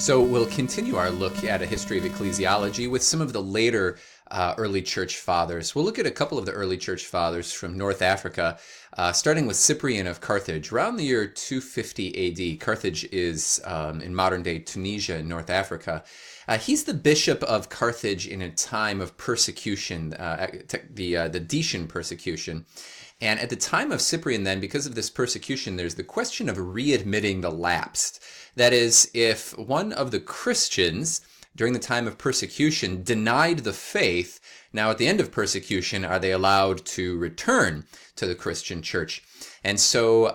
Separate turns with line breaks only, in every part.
So we'll continue our look at a history of ecclesiology with some of the later early church fathers. We'll look at a couple of the early church fathers from North Africa, starting with Cyprian of Carthage. Around the year 250 AD, Carthage is in modern-day Tunisia in North Africa. He's the bishop of Carthage in a time of persecution, the Decian persecution. And at the time of Cyprian then, because of this persecution, there's the question of readmitting the lapsed. That is, if one of the Christians during the time of persecution denied the faith, now at the end of persecution, are they allowed to return to the Christian church? And so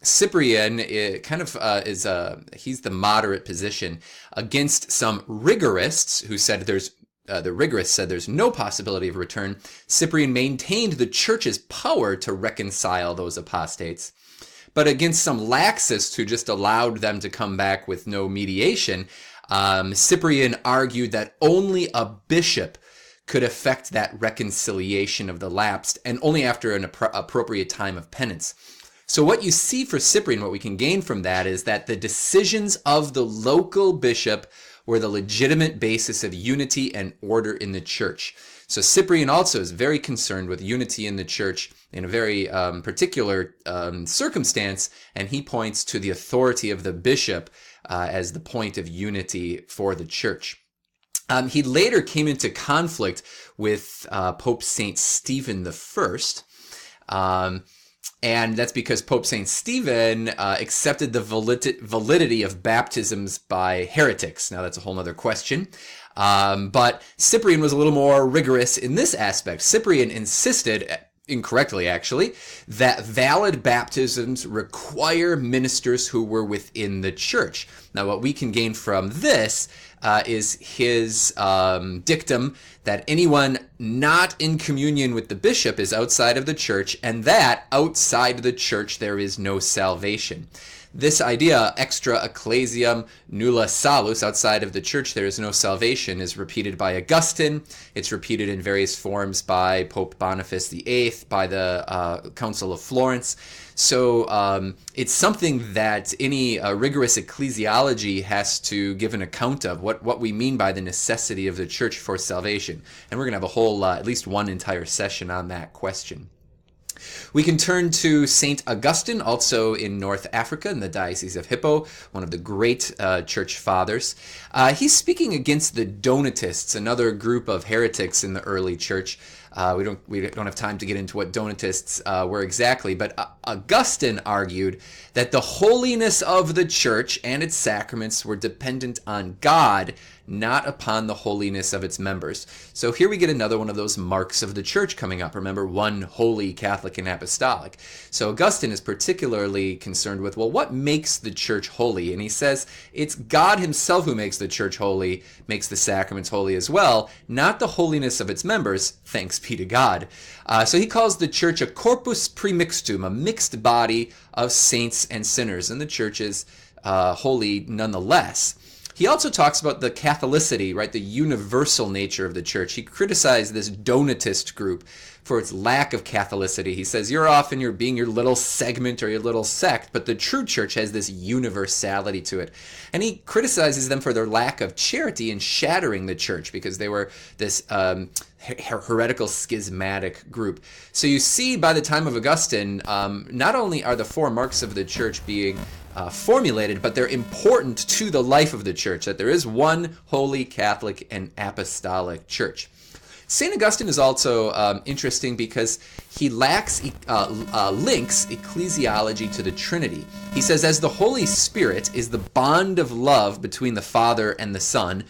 Cyprian he's the moderate position against some rigorists who said the rigorists said there's no possibility of return. Cyprian maintained the church's power to reconcile those apostates. But against some laxists who just allowed them to come back with no mediation, Cyprian argued that only a bishop could effect that reconciliation of the lapsed, and only after an appropriate time of penance. So what you see for Cyprian, what we can gain from that is that the decisions of the local bishop were the legitimate basis of unity and order in the church. So Cyprian also is very concerned with unity in the church in a very particular circumstance, and he points to the authority of the bishop as the point of unity for the church. He later came into conflict with Pope St. Stephen I, and that's because Pope St. Stephen accepted the validity of baptisms by heretics. Now, that's a whole other question. But Cyprian was a little more rigorous in this aspect. Cyprian insisted, incorrectly actually, that valid baptisms require ministers who were within the church. Now, what we can gain from this is his dictum that anyone not in communion with the bishop is outside of the church, and that outside the church there is no salvation. This idea, extra ecclesiam nulla salus, outside of the church there is no salvation, is repeated by Augustine. It's repeated in various forms by Pope Boniface VIII, by the Council of Florence. So it's something that any rigorous ecclesiology has to give an account of, what we mean by the necessity of the church for salvation. And we're going to have a whole, at least one entire session on that question. We can turn to St. Augustine, also in North Africa, in the Diocese of Hippo, one of the great church fathers. He's speaking against the Donatists, another group of heretics in the early church. We don't have time to get into what Donatists were exactly, but Augustine argued that the holiness of the church and its sacraments were dependent on God, not upon the holiness of its members. So here we get another one of those marks of the church coming up. Remember, one holy, Catholic, and apostolic. So Augustine is particularly concerned with, well, what makes the church holy? And he says it's God himself who makes the church holy, makes the sacraments holy as well, not the holiness of its members, thanks be to God. So he calls the church a corpus premixtum, a mixed body of saints and sinners, and the church is holy nonetheless. He also talks about the Catholicity, right, the universal nature of the church. He criticized this Donatist group for its lack of Catholicity. He says, you're off and you're being your little segment or your little sect, but the true church has this universality to it. And he criticizes them for their lack of charity in shattering the church, because they were this heretical schismatic group. So you see, by the time of Augustine, not only are the four marks of the church being formulated, but they're important to the life of the church, that there is one holy, Catholic, and apostolic church. St. Augustine is also interesting because he links ecclesiology to the Trinity. He says, as the Holy Spirit is the bond of love between the Father and the Son,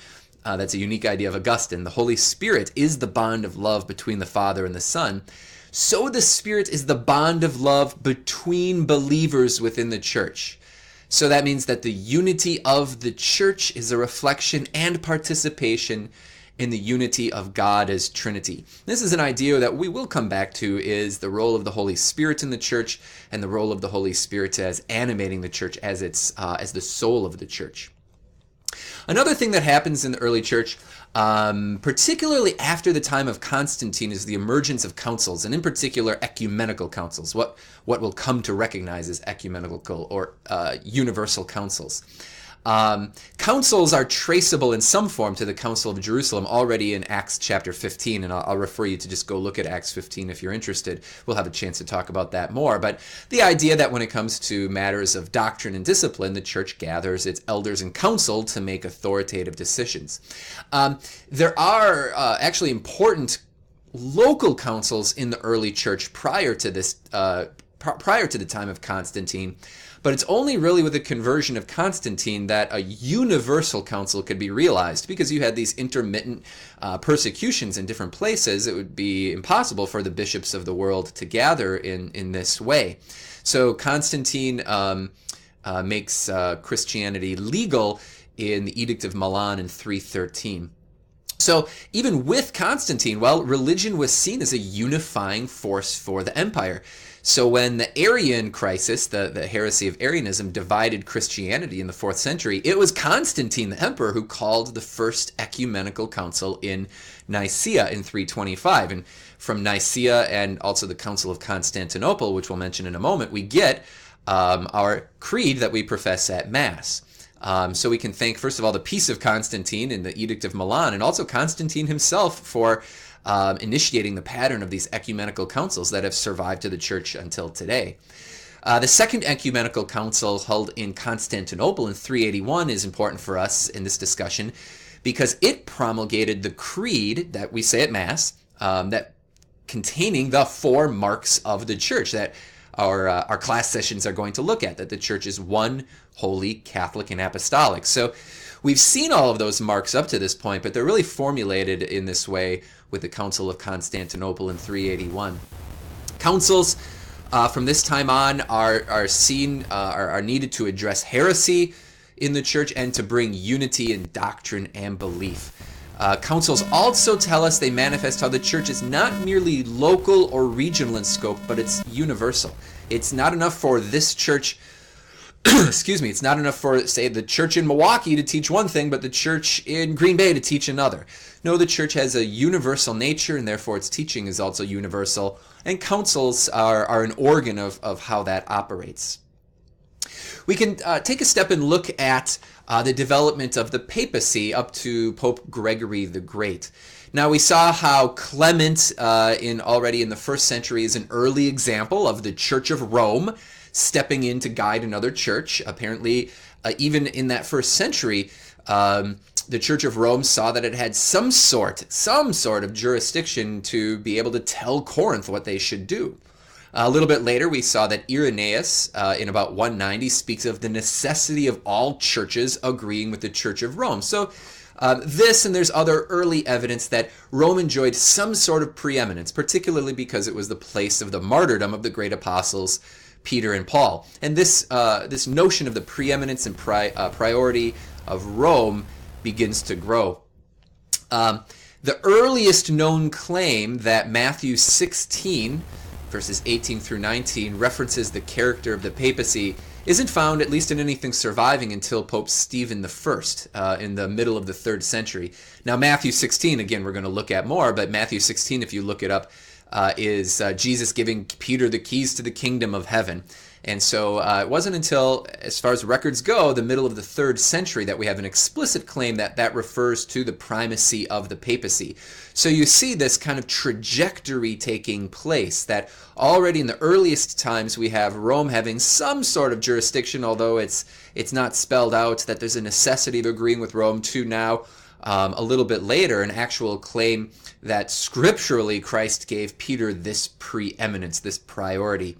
that's a unique idea of Augustine. The Holy Spirit is the bond of love between the Father and the Son. So the Spirit is the bond of love between believers within the church. So that means that the unity of the church is a reflection and participation in the unity of God as Trinity. This is an idea that we will come back to, is the role of the Holy Spirit in the church and the role of the Holy Spirit as animating the church as the soul of the church. Another thing that happens in the early church, particularly after the time of Constantine, is the emergence of councils, and in particular ecumenical councils, what we'll come to recognize as ecumenical or universal councils. Councils are traceable in some form to the Council of Jerusalem already in Acts chapter 15, and I'll refer you to just go look at Acts 15 if you're interested. We'll have a chance to talk about that more. But the idea that when it comes to matters of doctrine and discipline, the church gathers its elders in council to make authoritative decisions. There are actually important local councils in the early church prior to this, prior to the time of Constantine. But it's only really with the conversion of Constantine that a universal council could be realized, because you had these intermittent persecutions in different places. It would be impossible for the bishops of the world to gather in this way. So Constantine makes Christianity legal in the Edict of Milan in 313. So even with Constantine, well, religion was seen as a unifying force for the empire. So when the Arian crisis, the heresy of Arianism, divided Christianity in the 4th century, it was Constantine the emperor who called the first ecumenical council in Nicaea in 325. And from Nicaea and also the Council of Constantinople, which we'll mention in a moment, we get our creed that we profess at Mass. So we can thank, first of all, the peace of Constantine in the Edict of Milan, and also Constantine himself for initiating the pattern of these ecumenical councils that have survived to the church until today. The Second Ecumenical Council, held in Constantinople in 381, is important for us in this discussion because it promulgated the creed that we say at Mass, that containing the 4 marks of the church that our class sessions are going to look at, that the church is one, holy, Catholic, and apostolic. So we've seen all of those marks up to this point, but they're really formulated in this way with the Council of Constantinople in 381. Councils from this time on are needed to address heresy in the church and to bring unity in doctrine and belief. Councils also tell us they manifest how the church is not merely local or regional in scope, but it's universal. It's not enough for this church excuse me, it's not enough for, say, the church in Milwaukee to teach one thing, but the church in Green Bay to teach another. No, the church has a universal nature, and therefore its teaching is also universal, and councils are an organ of how that operates. We can take a step and look at the development of the papacy up to Pope Gregory the Great. Now, we saw how Clement already in the 1st century is an early example of the Church of Rome stepping in to guide another church. Apparently, even in that 1st century, the Church of Rome saw that it had some sort of jurisdiction to be able to tell Corinth what they should do. A little bit later, we saw that Irenaeus, in about 190, speaks of the necessity of all churches agreeing with the Church of Rome. So this, and there's other early evidence that Rome enjoyed some sort of preeminence, particularly because it was the place of the martyrdom of the great apostles Peter and Paul. And this notion of the preeminence and priority of Rome begins to grow. The earliest known claim that Matthew 16, verses 18 through 19, references the character of the papacy isn't found, at least in anything surviving, until Pope Stephen I in the middle of the 3rd century. Now, Matthew 16, again, we're going to look at more, but Matthew 16, if you look it up, is Jesus giving Peter the keys to the kingdom of heaven. And so it wasn't until, as far as records go, the middle of the 3rd century that we have an explicit claim that refers to the primacy of the papacy. So you see this kind of trajectory taking place, that already in the earliest times we have Rome having some sort of jurisdiction, although it's not spelled out that there's a necessity of agreeing with Rome, to now a little bit later an actual claim that scripturally Christ gave Peter this preeminence, this priority.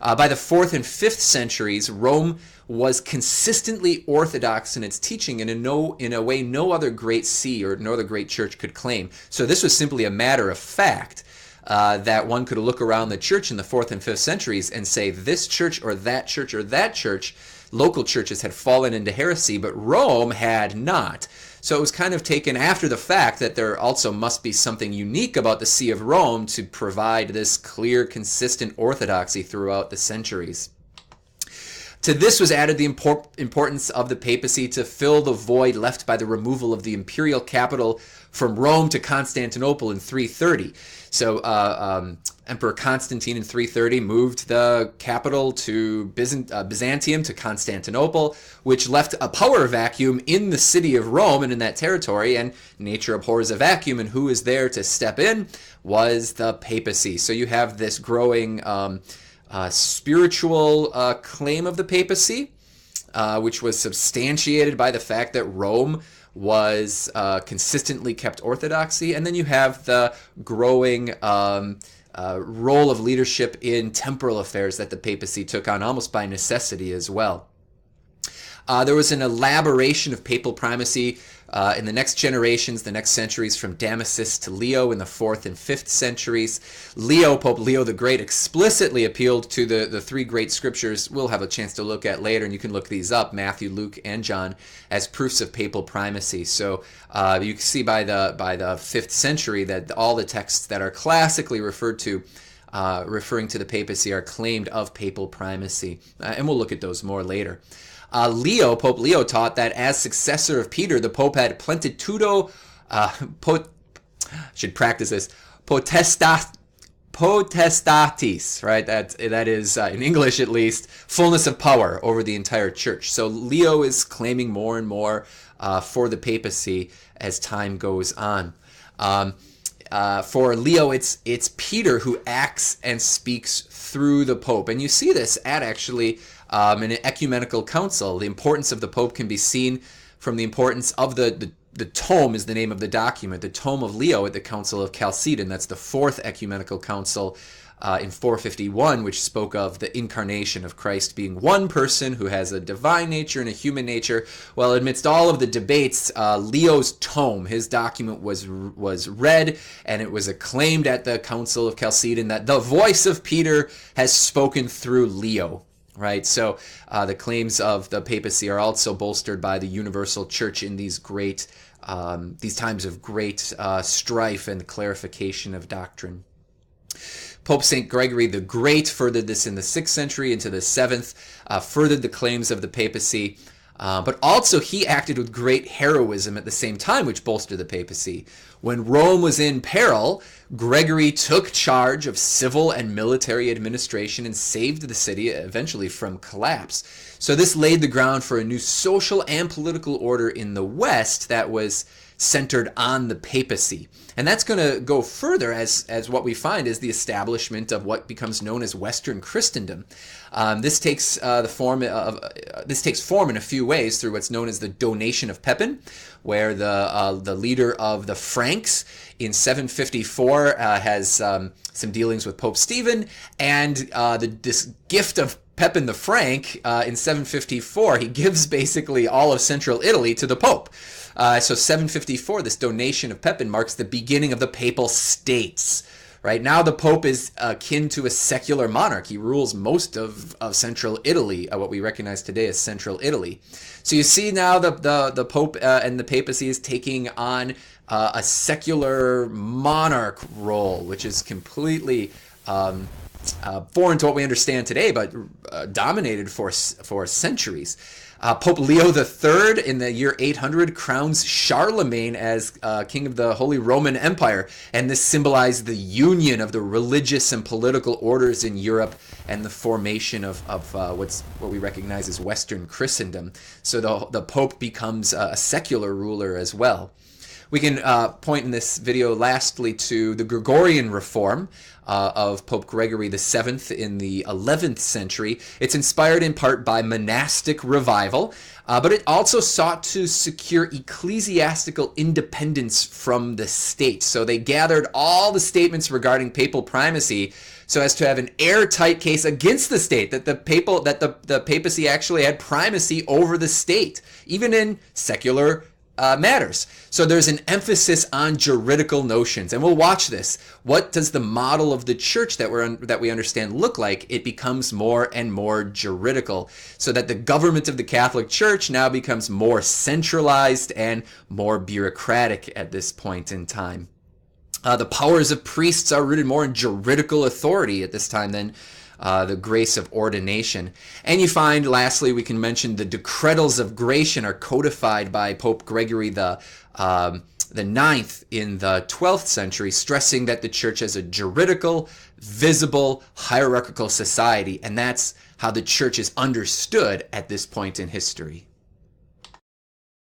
By the 4th and 5th centuries, Rome was consistently orthodox in its teaching, and in a way no other great see or no other great church could claim. So this was simply a matter of fact that one could look around the church in the 4th and 5th centuries and say this church or that church or that church, local churches had fallen into heresy, but Rome had not. So it was kind of taken after the fact that there also must be something unique about the See of Rome to provide this clear, consistent orthodoxy throughout the centuries. To this was added the importance of the papacy to fill the void left by the removal of the imperial capital from Rome to Constantinople in 330. So Emperor Constantine in 330 moved the capital to Byzantium, to Constantinople, which left a power vacuum in the city of Rome and in that territory, and nature abhors a vacuum, and who is there to step in was the papacy. So you have this growing spiritual claim of the papacy, which was substantiated by the fact that Rome was consistently kept orthodoxy. And then you have the growing role of leadership in temporal affairs that the papacy took on almost by necessity as well. There was an elaboration of papal primacy in the next generations, the next centuries, from Damasus to Leo in the 4th and 5th centuries. Pope Leo the Great, explicitly appealed to the three great scriptures we'll have a chance to look at later, and you can look these up, Matthew, Luke, and John, as proofs of papal primacy. So you can see by the 5th century that all the texts that are classically referred to referring to the papacy are claimed of papal primacy, and we'll look at those more later. Pope Leo taught that as successor of Peter, the Pope had plenitudo, should practice this, potestatis, right? That is, in English at least, fullness of power over the entire church. So Leo is claiming more and more for the papacy as time goes on. For Leo, it's Peter who acts and speaks through the Pope. And you see this at actually in an ecumenical council. The importance of the Pope can be seen from the importance of the tome is the name of the document, the tome of Leo at the Council of Chalcedon. That's the 4th ecumenical council in 451, which spoke of the incarnation of Christ being one person who has a divine nature and a human nature. Well, amidst all of the debates, Leo's tome, his document, was read, and it was acclaimed at the Council of Chalcedon that the voice of Peter has spoken through Leo. Right, so the claims of the papacy are also bolstered by the universal church in these times of great strife and clarification of doctrine. Pope St. Gregory the Great furthered this in the 6th century into the 7th, furthered the claims of the papacy, but also he acted with great heroism at the same time, which bolstered the papacy. When Rome was in peril, Gregory took charge of civil and military administration and saved the city eventually from collapse. So this laid the ground for a new social and political order in the West that was centered on the papacy. And that's going to go further as what we find is the establishment of what becomes known as Western Christendom. This takes form in a few ways through what's known as the donation of Pepin, where the leader of the Franks in 754 has some dealings with Pope Stephen, and this gift of Pepin the Frank in 754, he gives basically all of central Italy to the Pope. So 754, this donation of Pepin marks the beginning of the papal states. Right now, the Pope is akin to a secular monarch. He rules most of central Italy, what we recognize today as central Italy. So you see now the Pope and the papacy is taking on a secular monarch role, which is completely foreign to what we understand today, but dominated for centuries. Pope Leo III in the year 800 crowns Charlemagne as king of the Holy Roman Empire, and this symbolized the union of the religious and political orders in Europe and the formation of what we recognize as Western Christendom. So the Pope becomes a secular ruler as well. We can point in this video lastly to the Gregorian reform of Pope Gregory VII in the 11th century. It's inspired in part by monastic revival, but it also sought to secure ecclesiastical independence from the state. So they gathered all the statements regarding papal primacy so as to have an airtight case against the state, that the papacy actually had primacy over the state, even in secular matters. So there's an emphasis on juridical notions, and we'll watch this. What does the model of the church that we understand look like? It becomes more and more juridical, so that the government of the Catholic Church now becomes more centralized and more bureaucratic at this point in time. The powers of priests are rooted more in juridical authority at this time than the grace of ordination. And you find, lastly, we can mention the decretals of Gratian are codified by Pope Gregory the ninth in the 12th century, stressing that the church is a juridical, visible, hierarchical society, and that's how the church is understood at this point in history.